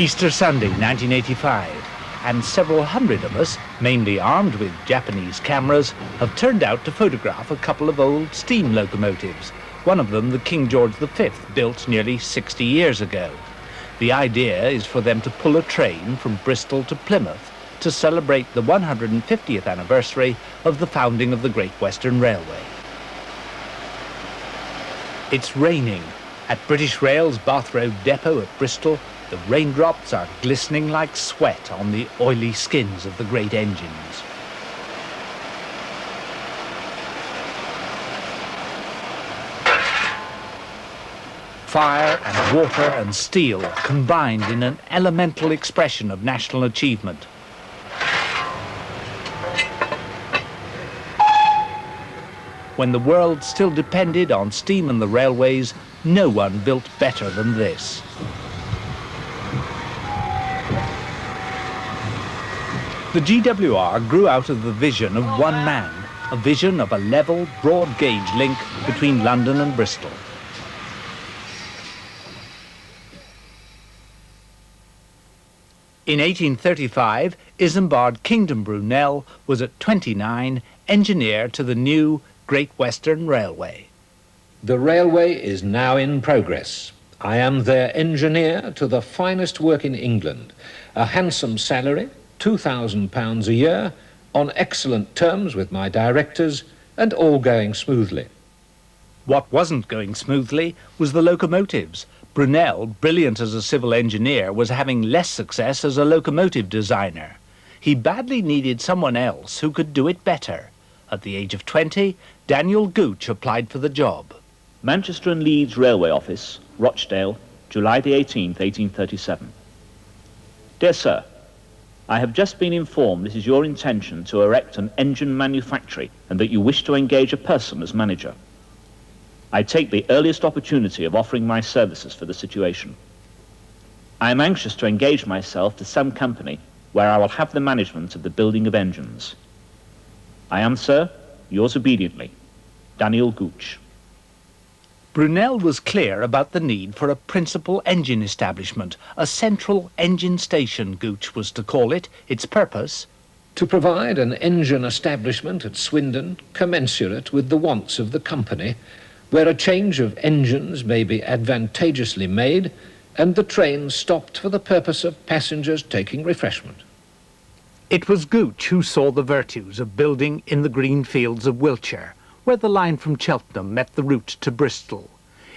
Easter Sunday, 1985, and several hundred of us, mainly armed with Japanese cameras, have turned out to photograph a couple of old steam locomotives, one of them the King George V, built nearly 60 years ago. The idea is for them to pull a train from Bristol to Plymouth to celebrate the 150th anniversary of the founding of the Great Western Railway. It's raining. At British Rail's Bath Road depot at Bristol, the raindrops are glistening like sweat on the oily skins of the great engines. Fire and water and steel combined in an elemental expression of national achievement. When the world still depended on steam and the railways, no one built better than this. The GWR grew out of the vision of one man, a vision of a level, broad gauge link between London and Bristol. In 1835, Isambard Kingdom Brunel was at 29 engineer to the new Great Western Railway. The railway is now in progress. I am their engineer to the finest work in England. A handsome salary, £2,000 a year, on excellent terms with my directors, and all going smoothly. What wasn't going smoothly was the locomotives. Brunel, brilliant as a civil engineer, was having less success as a locomotive designer. He badly needed someone else who could do it better. At the age of 20, Daniel Gooch applied for the job. Manchester and Leeds Railway Office, Rochdale, July the 18th, 1837. Dear Sir, I have just been informed it is your intention to erect an engine manufactory and that you wish to engage a person as manager. I take the earliest opportunity of offering my services for the situation. I am anxious to engage myself to some company where I will have the management of the building of engines. I am, sir, yours obediently, Daniel Gooch. Brunel was clear about the need for a principal engine establishment, a central engine station, Gooch was to call it. Its purpose? To provide an engine establishment at Swindon commensurate with the wants of the company, where a change of engines may be advantageously made and the train stopped for the purpose of passengers taking refreshment. It was Gooch who saw the virtues of building in the green fields of Wiltshire, where the line from Cheltenham met the route to Bristol.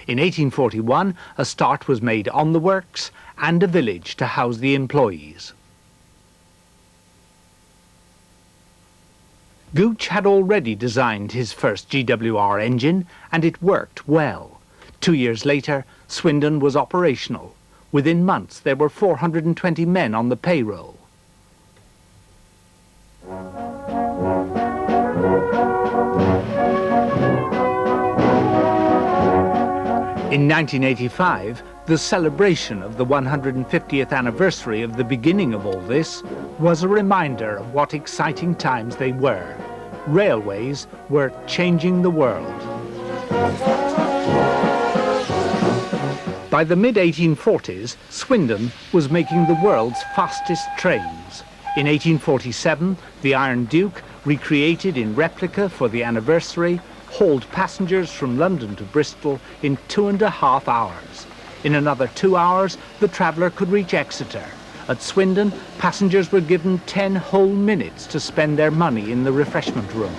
In 1841, a start was made on the works and a village to house the employees. Gooch had already designed his first GWR engine, and it worked well. 2 years later, Swindon was operational. Within months, there were 420 men on the payroll. In 1985, the celebration of the 150th anniversary of the beginning of all this was a reminder of what exciting times they were. Railways were changing the world. By the mid-1840s, Swindon was making the world's fastest trains. In 1847, the Iron Duke, recreated in replica for the anniversary, hauled passengers from London to Bristol in 2.5 hours. In another 2 hours, the traveller could reach Exeter. At Swindon, passengers were given 10 whole minutes to spend their money in the refreshment room.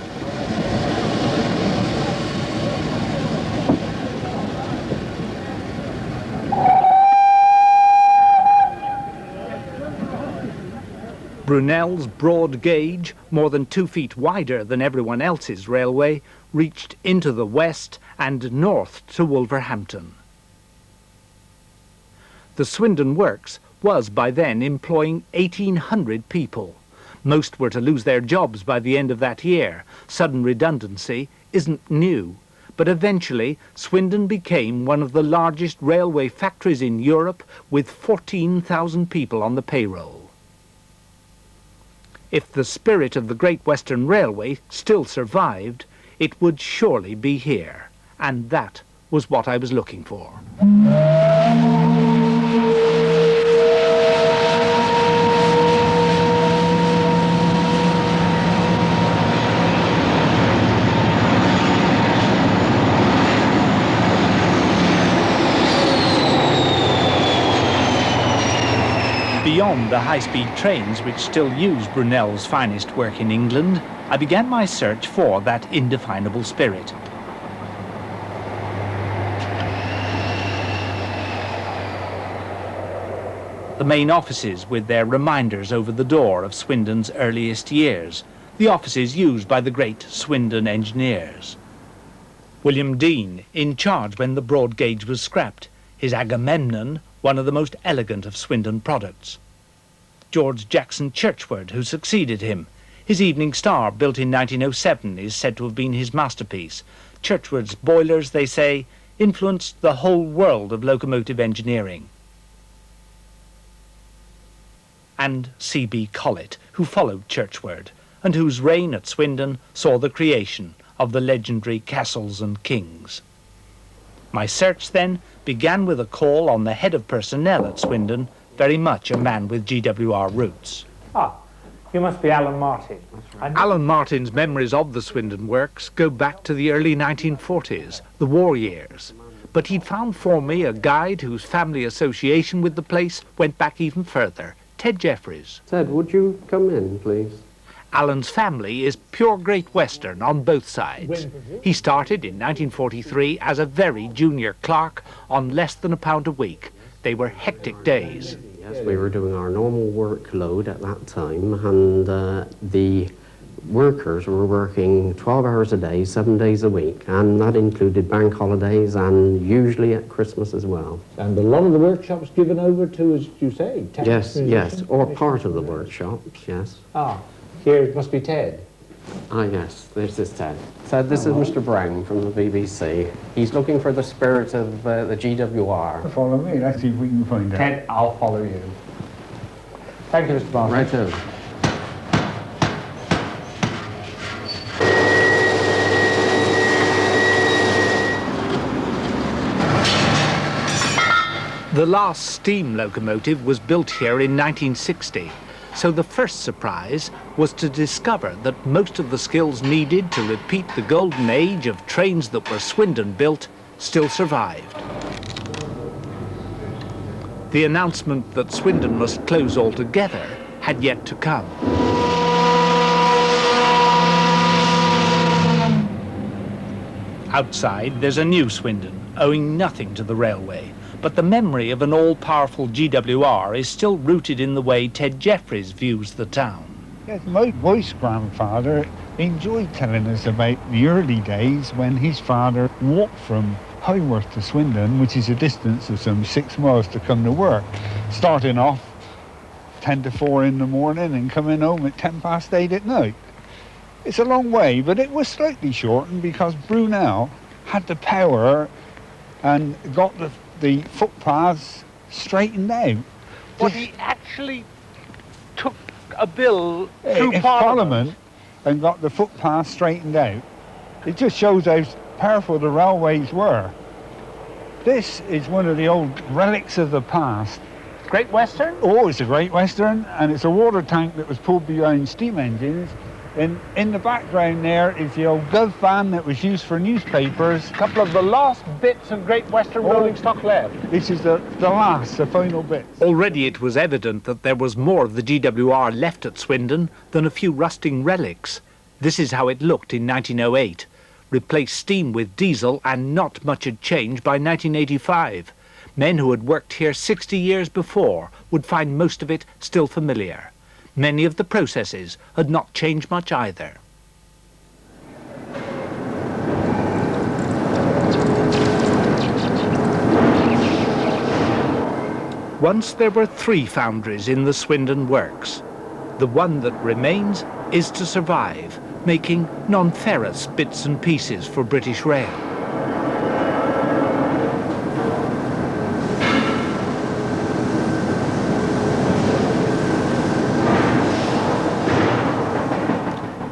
Brunel's broad gauge, more than 2 feet wider than everyone else's railway, reached into the west and north to Wolverhampton. The Swindon Works was by then employing 1,800 people. Most were to lose their jobs by the end of that year. Sudden redundancy isn't new, but eventually Swindon became one of the largest railway factories in Europe with 14,000 people on the payroll. If the spirit of the Great Western Railway still survived, it would surely be here, and that was what I was looking for. Beyond the high-speed trains which still use Brunel's finest work in England, I began my search for that indefinable spirit. The main offices with their reminders over the door of Swindon's earliest years, the offices used by the great Swindon engineers. William Dean, in charge when the broad gauge was scrapped, his Agamemnon, one of the most elegant of Swindon products. George Jackson Churchward, who succeeded him. His Evening Star, built in 1907, is said to have been his masterpiece. Churchward's boilers, they say, influenced the whole world of locomotive engineering. And C.B. Collett, who followed Churchward, and whose reign at Swindon saw the creation of the legendary Castles and Kings. My search, then, began with a call on the head of personnel at Swindon, very much a man with GWR roots. Ah, you must be Alan Martin. Alan Martin's memories of the Swindon works go back to the early 1940s, the war years. But he'd found for me a guide whose family association with the place went back even further, Ted Jeffries. Ted, would you come in, please? Alan's family is pure Great Western on both sides. He started in 1943 as a very junior clerk on less than £1 a week. They were hectic days. Yes, we were doing our normal workload at that time, and the workers were working 12 hours a day, 7 days a week, and that included bank holidays and usually at Christmas as well. And a lot of the workshops given over to, as you say, Yes, yes, or part of the workshops, yes. Ah, here it must be Ted. Ah, yes, this is Ted. Ted, this is Mr. Brown from the BBC. He's looking for the spirit of the GWR. Follow me, let's see if we can find out. Ted, I'll follow you. Thank you, Mr. Martin. Right over. The last steam locomotive was built here in 1960, so the first surprise was to discover that most of the skills needed to repeat the golden age of trains that were Swindon built still survived. The announcement that Swindon must close altogether had yet to come. Outside, there's a new Swindon, owing nothing to the railway. But the memory of an all-powerful GWR is still rooted in the way Ted Jeffries views the town. Yes, my wife's grandfather enjoyed telling us about the early days when his father walked from Highworth to Swindon, which is a distance of some 6 miles to come to work, starting off 10 to 4 in the morning and coming home at 10 past 8 at night. It's a long way, but it was slightly shortened because Brunel had the power and got the footpaths straightened out. But he actually took a bill through in Parliament and got the footpaths straightened out. It just shows how powerful the railways were. This is one of the old relics of the past. Great Western? Oh, it's a Great Western, and it's a water tank that was pulled behind steam engines. And in the background there is the old gov van that was used for newspapers. A couple of the last bits of Great Western rolling stock left. This is the final bit. Already it was evident that there was more of the GWR left at Swindon than a few rusting relics. This is how it looked in 1908. Replaced steam with diesel, and not much had changed by 1985. Men who had worked here 60 years before would find most of it still familiar. Many of the processes had not changed much either. Once there were 3 foundries in the Swindon works. The one that remains is to survive, making non-ferrous bits and pieces for British Rail.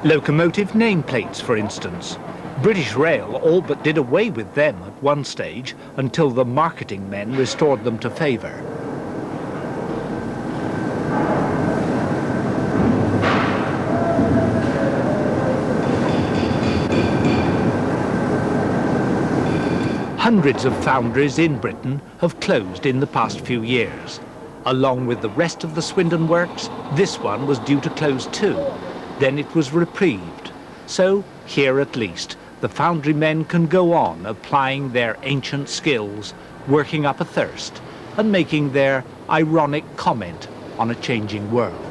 Locomotive nameplates, for instance. British Rail all but did away with them at one stage until the marketing men restored them to favour. Hundreds of foundries in Britain have closed in the past few years. Along with the rest of the Swindon works, this one was due to close too. Then it was reprieved. So, here at least, the foundry men can go on applying their ancient skills, working up a thirst, and making their ironic comment on a changing world.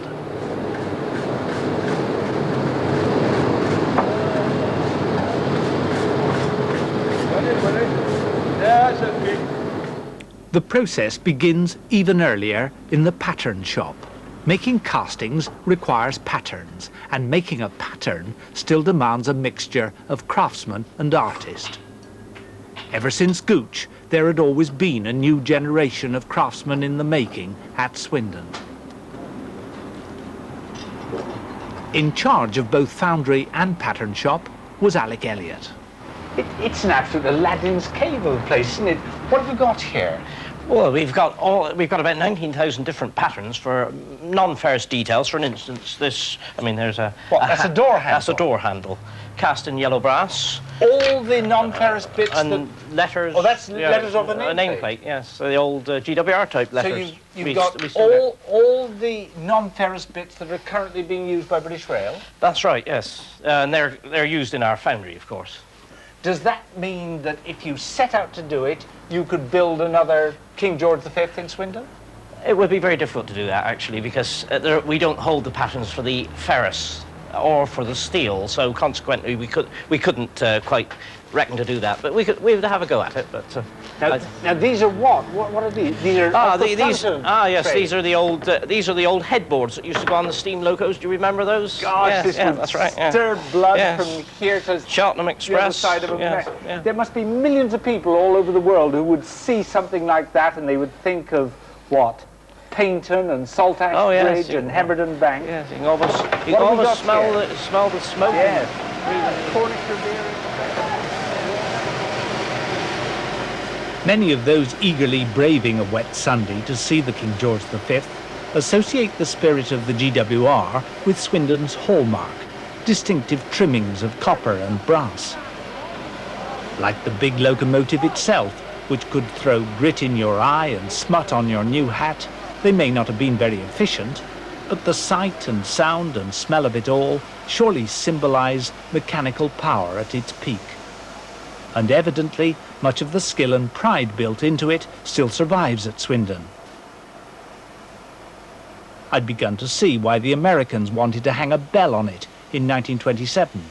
The process begins even earlier in the pattern shop. Making castings requires patterns, and making a pattern still demands a mixture of craftsman and artist. Ever since Gooch, there had always been a new generation of craftsmen in the making at Swindon. In charge of both foundry and pattern shop was Alec Elliott. It's an absolute Aladdin's cave of a place, isn't it? What have we got here? Well, we've got about 19,000 different patterns for non-ferrous details. For instance, this, I mean, there's a... What, that's a door handle? That's a door handle, cast in yellow brass. All the non-ferrous bits and letters. Oh, that's letters of a nameplate? A nameplate, yes. So the old GWR type letters. So you've got all the non-ferrous bits that are currently being used by British Rail? That's right, yes. And they're used in our foundry, of course. Does that mean that if you set out to do it, you could build another King George V in Swindon? It would be very difficult to do that, actually, because we don't hold the patterns for the ferrous or for the steel, so consequently we couldn't quite reckon to do that. But we would have a go at it. But now these are what? What are these? These are yes, trays. these are the old headboards that used to go on the steam locos. Do you remember those? Gosh, this would that's right. stir blood from here to Cheltenham Express. The other side of America. There must be millions of people all over the world who would see something like that and they would think of what? Paynton and Saltash Bridge and Heberden Bank. Yes, you can almost smell the smoke. Yes. Cornish Revere. Many of those eagerly braving a wet Sunday to see the King George V associate the spirit of the GWR with Swindon's hallmark, distinctive trimmings of copper and brass. Like the big locomotive itself, which could throw grit in your eye and smut on your new hat, they may not have been very efficient, but the sight and sound and smell of it all surely symbolize mechanical power at its peak. And evidently, much of the skill and pride built into it still survives at Swindon. I'd begun to see why the Americans wanted to hang a bell on it in 1927.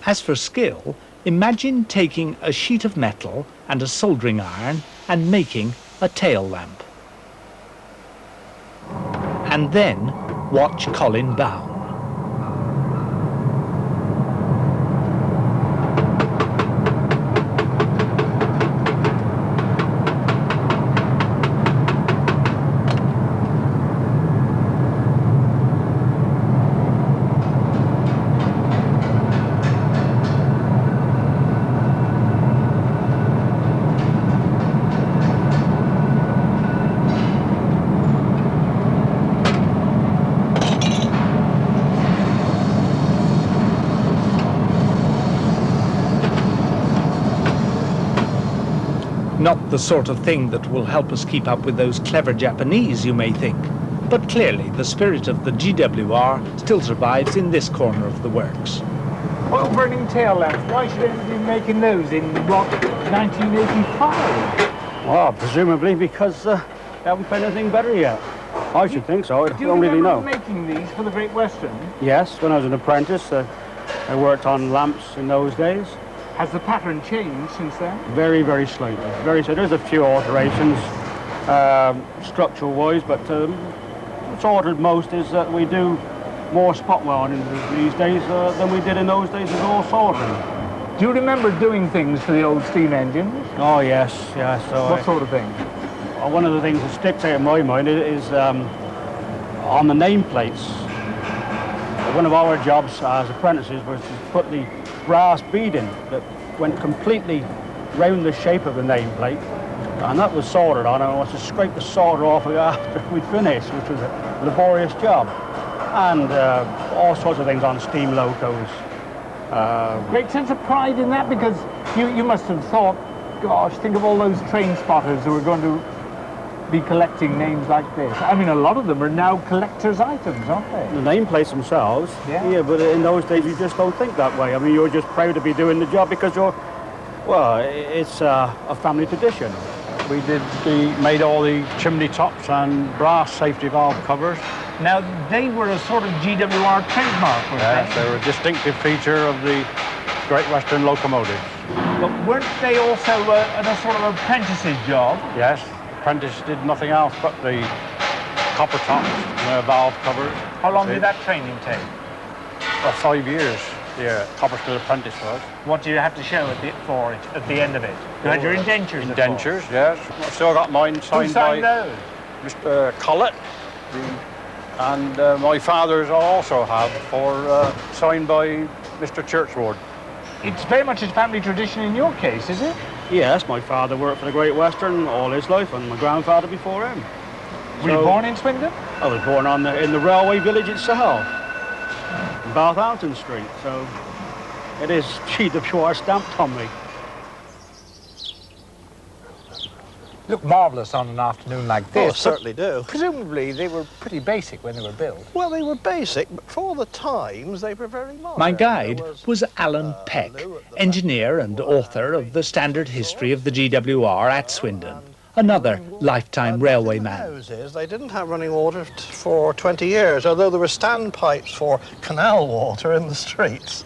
As for skill, imagine taking a sheet of metal and a soldering iron and making a tail lamp. And then watch Colin Bown. Not the sort of thing that will help us keep up with those clever Japanese, you may think. But clearly, the spirit of the GWR still survives in this corner of the works. Oil-burning tail lamps. Why should anybody be making those in, what, 1985? Well, presumably because they haven't found anything better yet. I should think so. I don't really know. Do you remember making these for the Great Western? Yes, when I was an apprentice, I worked on lamps in those days. Has the pattern changed since then? Very, very slightly. There's a few alterations, structural-wise, but what's altered most is that we do more spot welding these days than we did in those days with all soldering. Do you remember doing things for the old steam engines? Oh, yes. So what sort of thing? One of the things that sticks out in my mind is on the nameplates. One of our jobs as apprentices was to put the brass beading that went completely round the shape of the nameplate, and that was soldered on, and I was to scrape the solder off after we'd finished, which was a laborious job. And all sorts of things on steam locos. Great sense of pride in that, because you must have thought gosh, think of all those train spotters who are going to be collecting names like this. I mean, a lot of them are now collector's items, aren't they? The nameplates themselves, yeah, but in those days you just don't think that way. I mean, you're just proud to be doing the job because it's a family tradition. We made all the chimney tops and brass safety valve covers. Now, they were a sort of GWR trademark, weren't they? They were a distinctive feature of the Great Western locomotives. But weren't they also a sort of apprentice's job? Yes, apprentice did nothing else but the copper tops and the valve covers. How long did that training take? 5 years, the Coppersmiths apprentice was. What do you have to show at the end of it? You had your indentures, Indentures, yes. I've still got mine signed by those? Mr. Collett. And my father's also have signed by Mr. Churchward. It's very much a family tradition in your case, is it? Yes, my father worked for the Great Western all his life, and my grandfather before him. Were you born in Swindon? I was born in the railway village itself, in Balthalton Street, so it is GWR stamped on me. Look marvellous on an afternoon like this. Oh, certainly do. Presumably they were pretty basic when they were built. Well, they were basic, but for the times they were very modern. My guide was Alan Peck, engineer and author of the standard history of the GWR at Swindon, another lifetime railway man. They didn't have running water for 20 years, although there were standpipes for canal water in the streets.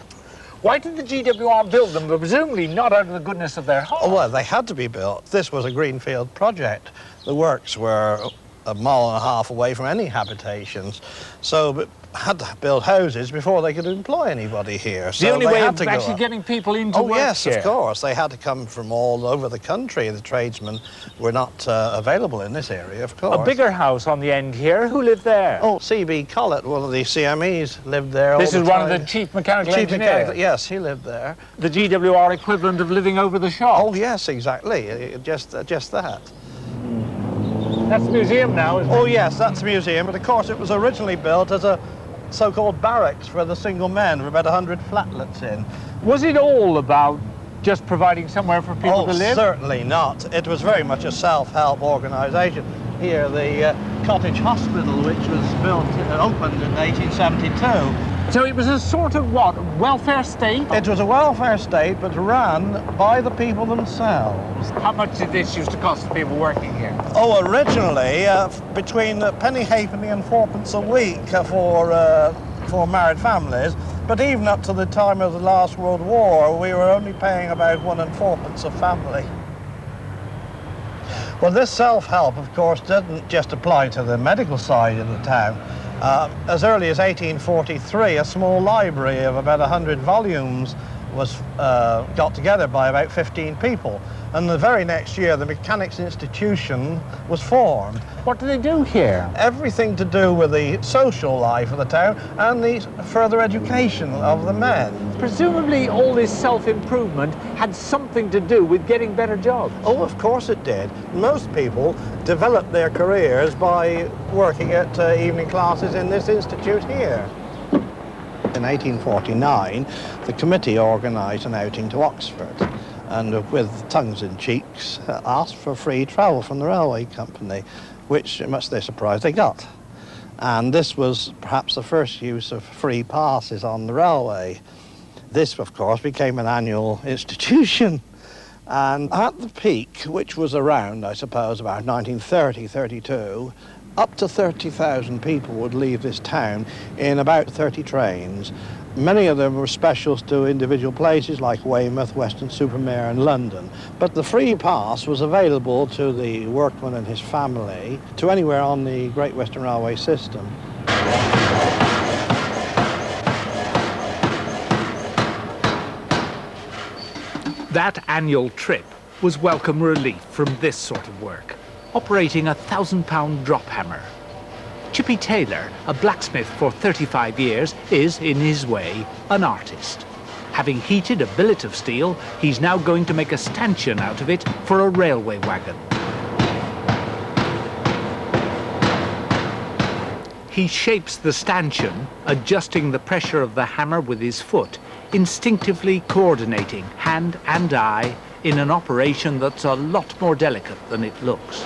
Why did the GWR build them, but presumably not out of the goodness of their heart? Oh, well, they had to be built. This was a greenfield project. The works were 1.5 miles away from any habitations, so had to build houses before they could employ anybody here. So the only way of actually actually getting people into work yes, here. of course. They had to come from all over the country. The tradesmen were not available in this area, of course. A bigger house on the end here. Who lived there? Oh, C.B. Collett, one of the CMEs, lived there all the time. This is one of the chief mechanical engineers? Yes, he lived there. The GWR equivalent of living over the shop? Oh, yes, exactly. Just that. That's the museum now, isn't it? Oh, yes, that's the museum. But, of course, it was originally built as a so-called barracks for the single men, with about 100 flatlets in. Was it all about just providing somewhere for people to live? Certainly not. It was very much a self-help organisation. Here, the cottage hospital, which was opened in 1872. So it was a sort of, welfare state? It was a welfare state, but run by the people themselves. How much did this used to cost the people working here? Oh, originally, between a penny halfpenny and 4p a week for married families. But even up to the time of the last World War, we were only paying about 1 and 4p a family. Well, this self-help, of course, didn't just apply to the medical side of the town. As early as 1843, a small library of about 100 volumes was got together by about 15 people. And the very next year, the Mechanics Institution was formed. What do they do here? Everything to do with the social life of the town and the further education of the men. Presumably all this self-improvement had something to do with getting better jobs. Oh, of course it did. Most people developed their careers by working at evening classes in this institute here. In 1849, the committee organised an outing to Oxford, and with tongues in cheeks, asked for free travel from the railway company, which, much to their surprise, they got. And this was perhaps the first use of free passes on the railway. This, of course, became an annual institution. And at the peak, which was around, I suppose, about 1930, 32, up to 30,000 people would leave this town in about 30 trains. Many of them were specials to individual places like Weymouth, Weston-super-Mare and London. But the free pass was available to the workman and his family to anywhere on the Great Western Railway system. That annual trip was welcome relief from this sort of work, operating a £1,000 drop hammer. Chippy Taylor, a blacksmith for 35 years, is, in his way, an artist. Having heated a billet of steel, he's now going to make a stanchion out of it for a railway wagon. He shapes the stanchion, adjusting the pressure of the hammer with his foot, instinctively coordinating hand and eye, in an operation that's a lot more delicate than it looks.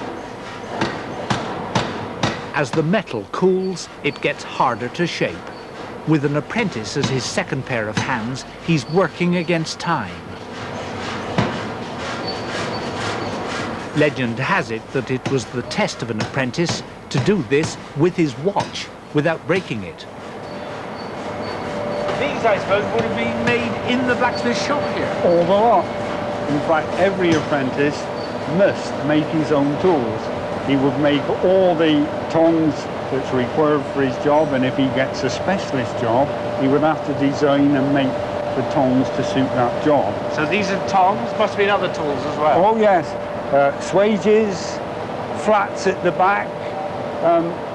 As the metal cools, it gets harder to shape. With an apprentice as his second pair of hands, he's working against time. Legend has it that it was the test of an apprentice to do this with his watch, without breaking it. These, I suppose, would have been made in the blacksmith shop here. All the lot. In fact, every apprentice must make his own tools. He would make all the tongs that's required for his job, and if he gets a specialist job, he would have to design and make the tongs to suit that job. So these are tongs, must have been other tools as well. Oh yes, swages, flats at the back.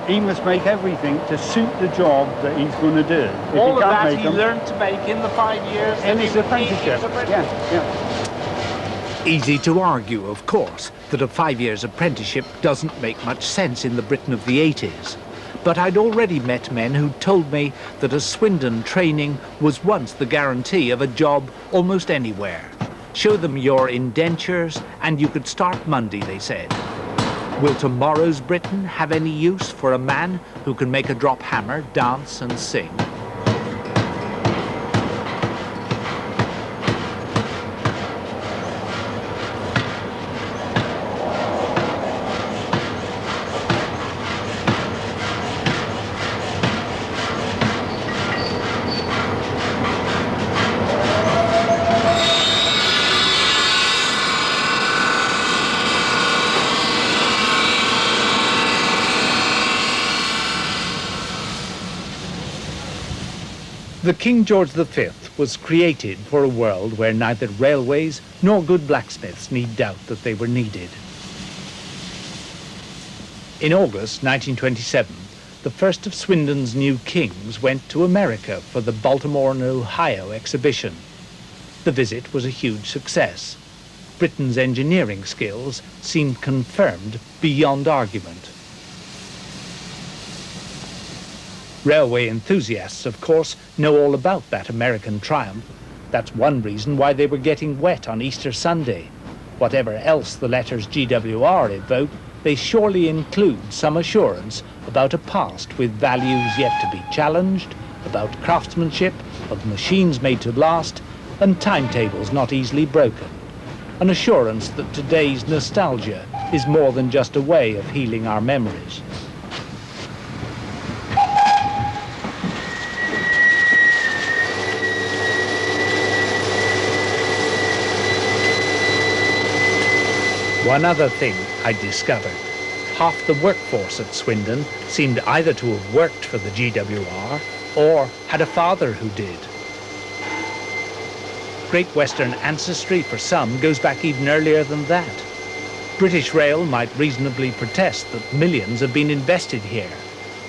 He must make everything to suit the job that he's going to do. If All he of can't that make he them, learned to make in the 5 years in that his he- apprenticeship. Yeah. Easy to argue, of course, that a 5 years apprenticeship doesn't make much sense in the Britain of the 80s. But I'd already met men who told me that a Swindon training was once the guarantee of a job almost anywhere. Show them your indentures and you could start Monday, they said. Will tomorrow's Britain have any use for a man who can make a drop hammer, dance and sing? The King George V was created for a world where neither railways nor good blacksmiths need doubt that they were needed. In August 1927, the first of Swindon's new kings went to America for the Baltimore and Ohio exhibition. The visit was a huge success. Britain's engineering skills seemed confirmed beyond argument. Railway enthusiasts, of course, know all about that American triumph. That's one reason why they were getting wet on Easter Sunday. Whatever else the letters GWR evoke, they surely include some assurance about a past with values yet to be challenged, about craftsmanship, of machines made to last, and timetables not easily broken. An assurance that today's nostalgia is more than just a way of healing our memories. One other thing I discovered. Half the workforce at Swindon seemed either to have worked for the GWR or had a father who did. Great Western ancestry for some goes back even earlier than that. British Rail might reasonably protest that millions have been invested here,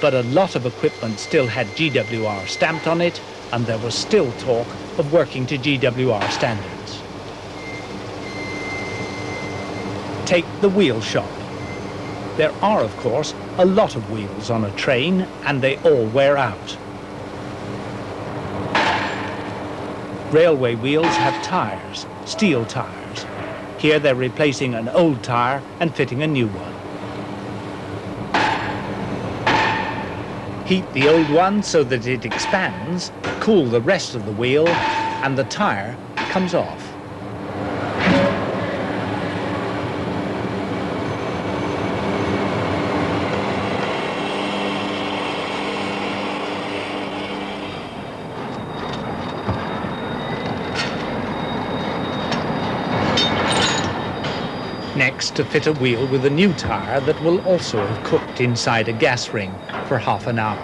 but a lot of equipment still had GWR stamped on it, and there was still talk of working to GWR standards. Take the wheel shop. There are, of course, a lot of wheels on a train, and they all wear out. Railway wheels have tires, steel tires. Here they're replacing an old tire and fitting a new one. Heat the old one so that it expands, cool the rest of the wheel, and the tire comes off. Next, to fit a wheel with a new tire that will also have cooked inside a gas ring for half an hour.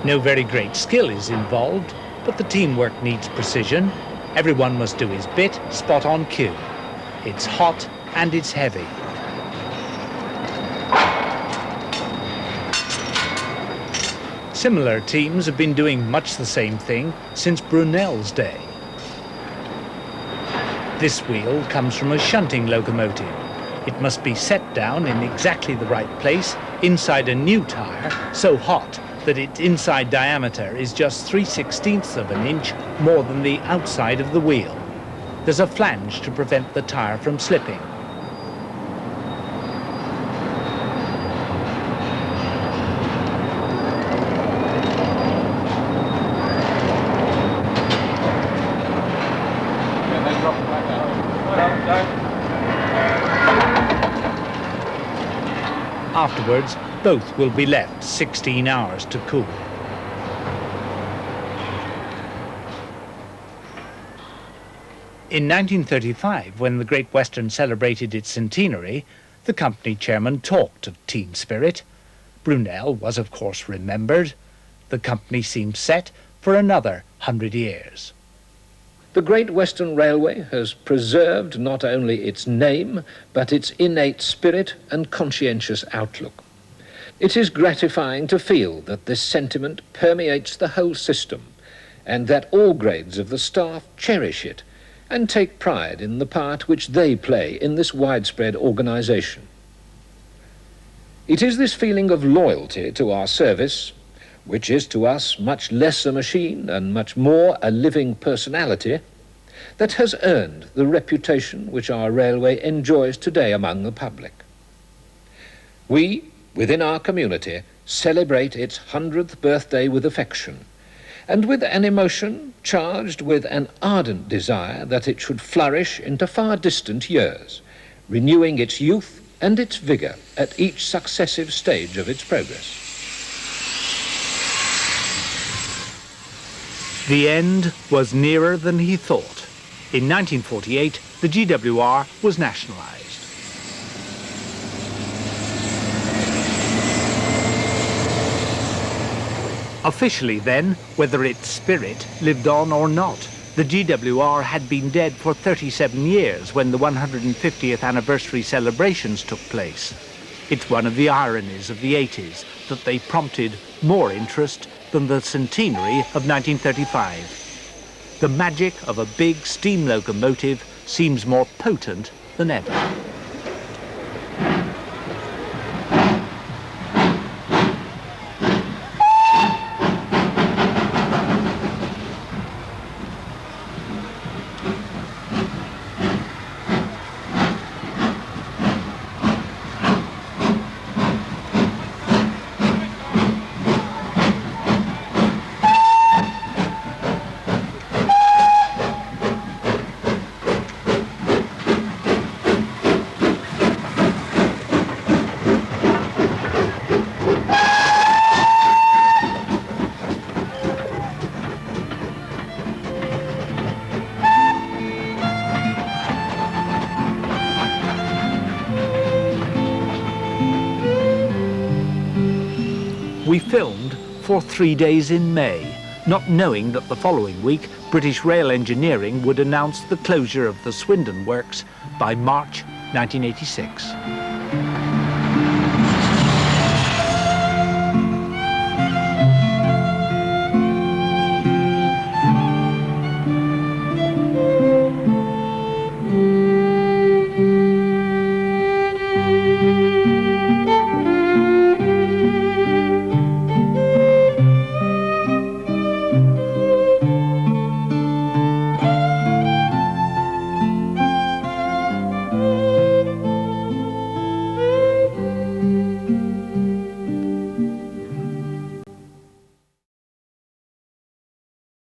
No very great skill is involved, but the teamwork needs precision. Everyone must do his bit, spot on cue. It's hot and it's heavy. Similar teams have been doing much the same thing since Brunel's day. This wheel comes from a shunting locomotive. It must be set down in exactly the right place inside a new tire, so hot that its inside diameter is just 3/16 of an inch more than the outside of the wheel. There's a flange to prevent the tyre from slipping. Afterwards, both will be left 16 hours to cool. In 1935, when the Great Western celebrated its centenary, the company chairman talked of team spirit. Brunel was, of course, remembered. The company seemed set for another 100 years. The Great Western Railway has preserved not only its name, but its innate spirit and conscientious outlook. It is gratifying to feel that this sentiment permeates the whole system, and that all grades of the staff cherish it and take pride in the part which they play in this widespread organisation. It is this feeling of loyalty to our service, which is to us much less a machine and much more a living personality, that has earned the reputation which our railway enjoys today among the public. We, within our community, celebrate its 100th birthday with affection, and with an emotion charged with an ardent desire that it should flourish into far distant years, renewing its youth and its vigour at each successive stage of its progress. The end was nearer than he thought. In 1948, the GWR was nationalised. Officially then, whether its spirit lived on or not, the GWR had been dead for 37 years when the 150th anniversary celebrations took place. It's one of the ironies of the 80s that they prompted more interest than the centenary of 1935. The magic of a big steam locomotive seems more potent than ever. We filmed for 3 days in May, not knowing that the following week British Rail Engineering would announce the closure of the Swindon works by March 1986.